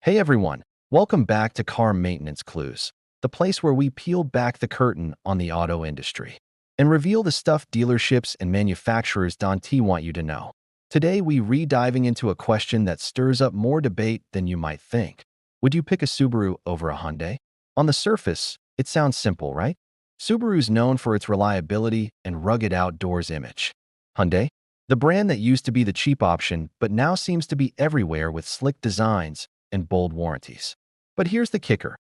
Hey everyone, welcome back to Car Maintenance Clues, the place where we peel back the curtain on the auto industry and reveal the stuff dealerships and manufacturers don't want you to know. Today we re-diving into a question that stirs up more debate than you might think. Would you pick a Subaru over a Hyundai? On the surface, it sounds simple, right? Subaru's known for its reliability and rugged outdoors image. Hyundai? The brand that used to be the cheap option but now seems to be everywhere with slick designs and bold warranties. But here's the kicker.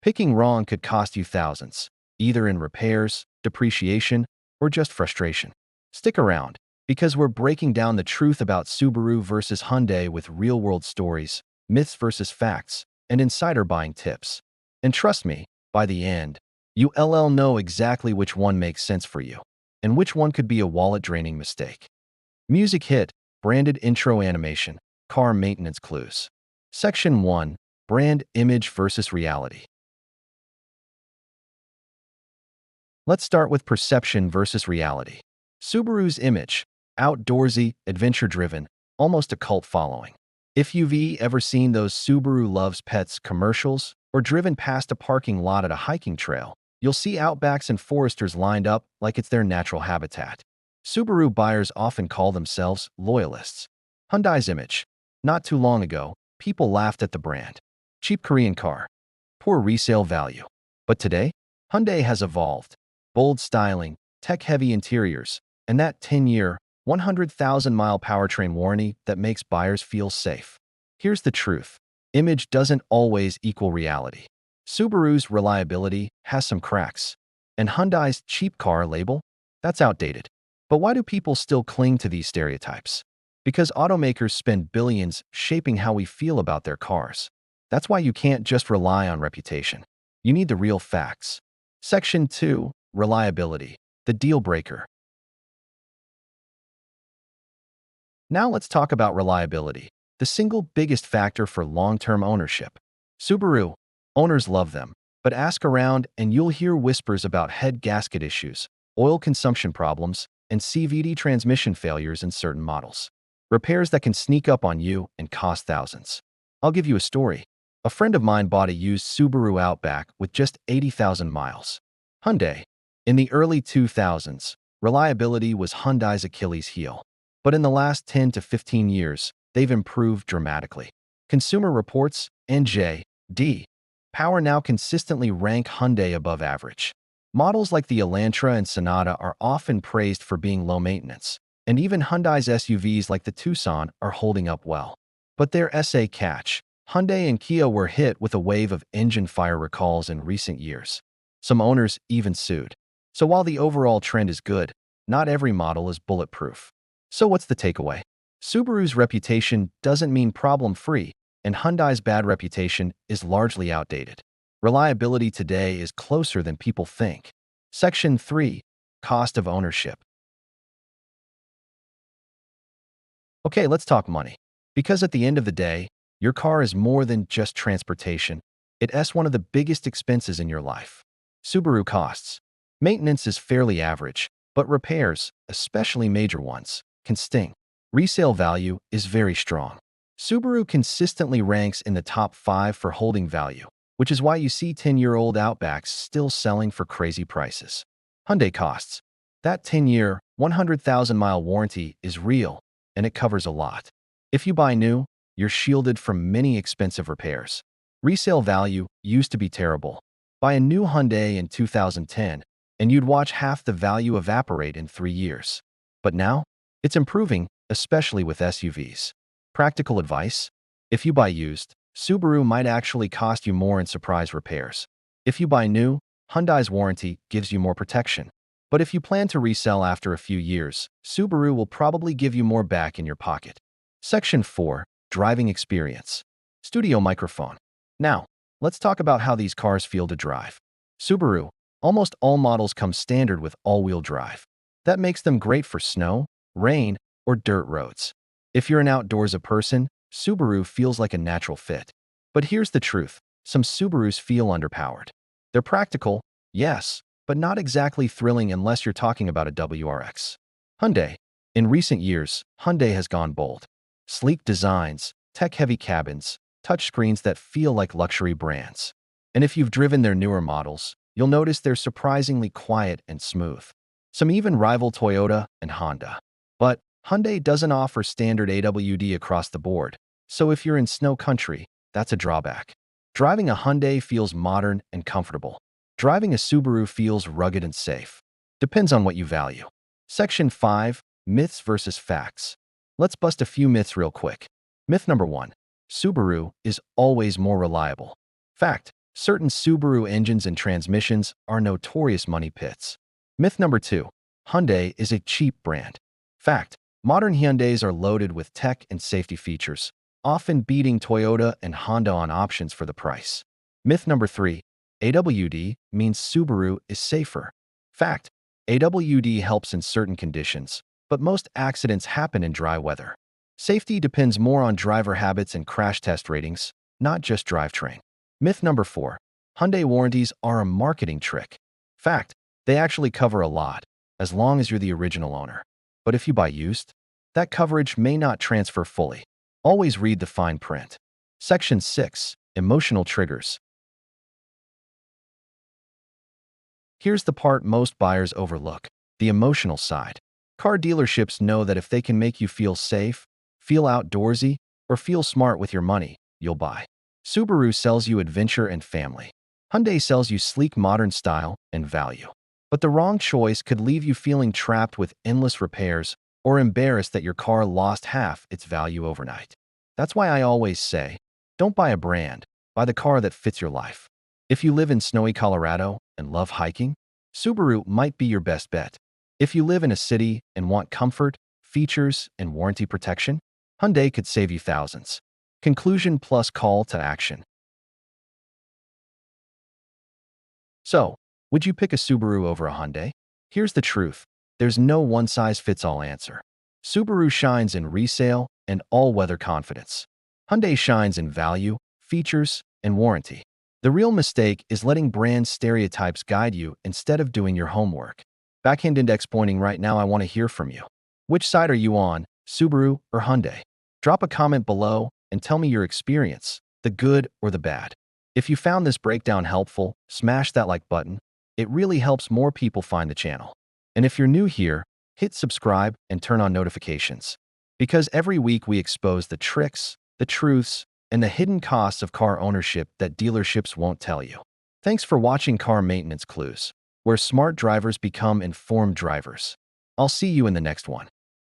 Picking wrong could cost you thousands, either in repairs, depreciation, or just frustration. Stick around, because we're breaking down the truth about Subaru versus Hyundai with real-world stories, myths versus facts, and insider buying tips. And trust me, by the end, you'll know exactly which one makes sense for you, and which one could be a wallet-draining mistake. Music hit, branded intro animation, car maintenance clues. Section 1. Brand image versus reality. Let's start with perception versus reality. Subaru's image, outdoorsy, adventure-driven, almost a cult following. If you've ever seen those Subaru Loves Pets commercials or driven past a parking lot at a hiking trail, you'll see Outbacks and Foresters lined up like it's their natural habitat. Subaru buyers often call themselves loyalists. Hyundai's image. Not too long ago, people laughed at the brand. Cheap Korean car. Poor resale value. But today, Hyundai has evolved. Bold styling, tech-heavy interiors, and that 10-year, 100,000-mile powertrain warranty that makes buyers feel safe. Here's the truth. Image doesn't always equal reality. Subaru's reliability has some cracks. And Hyundai's cheap car label? That's outdated. But why do people still cling to these stereotypes? Because automakers spend billions shaping how we feel about their cars. That's why you can't just rely on reputation. You need the real facts. Section 2. Reliability. The deal breaker. Now let's talk about reliability, the single biggest factor for long-term ownership. Subaru. Owners love them, but ask around and you'll hear whispers about head gasket issues, oil consumption problems, and CVT transmission failures in certain models. Repairs that can sneak up on you and cost thousands. I'll give you a story. A friend of mine bought a used Subaru Outback with just 80,000 miles. Hyundai. In the early 2000s, reliability was Hyundai's Achilles heel. But in the last 10 to 15 years, they've improved dramatically. Consumer Reports, NJ.D. Power now consistently rank Hyundai above average. Models like the Elantra and Sonata are often praised for being low maintenance, and even Hyundai's SUVs like the Tucson are holding up well. But there's a catch. Hyundai and Kia were hit with a wave of engine fire recalls in recent years. Some owners even sued. So while the overall trend is good, not every model is bulletproof. So what's the takeaway? Subaru's reputation doesn't mean problem-free, and Hyundai's bad reputation is largely outdated. Reliability today is closer than people think. Section 3. Cost of ownership. Okay, let's talk money. Because at the end of the day, your car is more than just transportation. It's one of the biggest expenses in your life. Subaru costs. Maintenance is fairly average, but repairs, especially major ones, can sting. Resale value is very strong. Subaru consistently ranks in the top 5 for holding value, which is why you see 10-year-old Outbacks still selling for crazy prices. Hyundai costs. That 10-year, 100,000-mile warranty is real, and it covers a lot. If you buy new, you're shielded from many expensive repairs. Resale value used to be terrible. Buy a new Hyundai in 2010, and you'd watch half the value evaporate in 3 years. But now, it's improving, especially with SUVs. Practical advice? If you buy used, Subaru might actually cost you more in surprise repairs. If you buy new, Hyundai's warranty gives you more protection. But if you plan to resell after a few years, Subaru will probably give you more back in your pocket. Section 4. Driving experience. Studio microphone. Now, let's talk about how these cars feel to drive. Subaru. Almost all models come standard with all-wheel drive. That makes them great for snow, rain, or dirt roads. If you're an outdoorsy person, Subaru feels like a natural fit. But here's the truth. Some Subarus feel underpowered. They're practical, yes, but not exactly thrilling unless you're talking about a WRX. Hyundai. In recent years, Hyundai has gone bold. Sleek designs, tech-heavy cabins, touchscreens that feel like luxury brands. And if you've driven their newer models, you'll notice they're surprisingly quiet and smooth. Some even rival Toyota and Honda. But Hyundai doesn't offer standard AWD across the board, so if you're in snow country, that's a drawback. Driving a Hyundai feels modern and comfortable. Driving a Subaru feels rugged and safe. Depends on what you value. Section 5. Myths versus facts. Let's bust a few myths real quick. Myth number 1. Subaru is always more reliable. Fact. Certain Subaru engines and transmissions are notorious money pits. Myth number 2. Hyundai is a cheap brand. Fact. Modern Hyundais are loaded with tech and safety features, often beating Toyota and Honda on options for the price. Myth number 3. AWD means Subaru is safer. Fact. AWD helps in certain conditions, but most accidents happen in dry weather. Safety depends more on driver habits and crash test ratings, not just drivetrain. Myth number 4. Hyundai warranties are a marketing trick. Fact. They actually cover a lot, as long as you're the original owner. But if you buy used, that coverage may not transfer fully. Always read the fine print. Section 6. Emotional triggers. Here's the part most buyers overlook, the emotional side. Car dealerships know that if they can make you feel safe, feel outdoorsy, or feel smart with your money, you'll buy. Subaru sells you adventure and family. Hyundai sells you sleek modern style and value. But the wrong choice could leave you feeling trapped with endless repairs or embarrassed that your car lost half its value overnight. That's why I always say, don't buy a brand, buy the car that fits your life. If you live in snowy Colorado and love hiking, Subaru might be your best bet. If you live in a city and want comfort, features, and warranty protection, Hyundai could save you thousands. Conclusion plus call to action. So, would you pick a Subaru over a Hyundai? Here's the truth. There's no one-size-fits-all answer. Subaru shines in resale and all-weather confidence. Hyundai shines in value, features, and warranty. The real mistake is letting brand stereotypes guide you instead of doing your homework. Backhand index pointing right now, I want to hear from you. Which side are you on, Subaru or Hyundai? Drop a comment below and tell me your experience, the good or the bad. If you found this breakdown helpful, smash that like button. It really helps more people find the channel. And if you're new here, hit subscribe and turn on notifications. Because every week we expose the tricks, the truths, and the hidden costs of car ownership that dealerships won't tell you. Thanks for watching Car Maintenance Clues, where smart drivers become informed drivers. I'll see you in the next one.